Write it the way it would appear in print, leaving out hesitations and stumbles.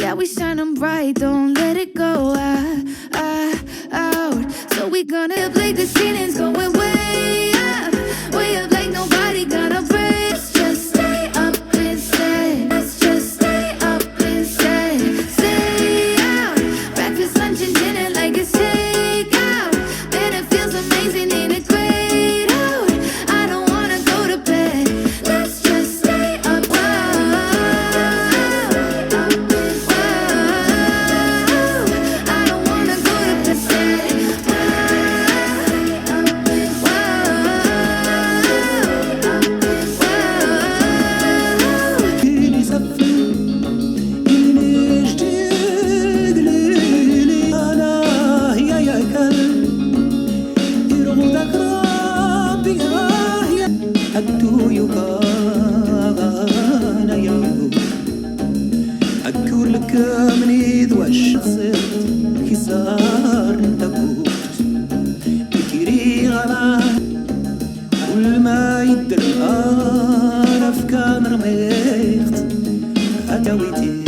Yeah, we shine 'em bright, don't let it go out. So we gonna play the ceilings going way up like nobody got a break. Let's just stay up instead. Let's just stay up instead. Stay out. Breakfast, lunch, and dinner like it's takeout. Then it feels amazing in a great out. I don't wanna go to bed. Let's just stay up. كل ما يدر أعرف كان رميت أتويتي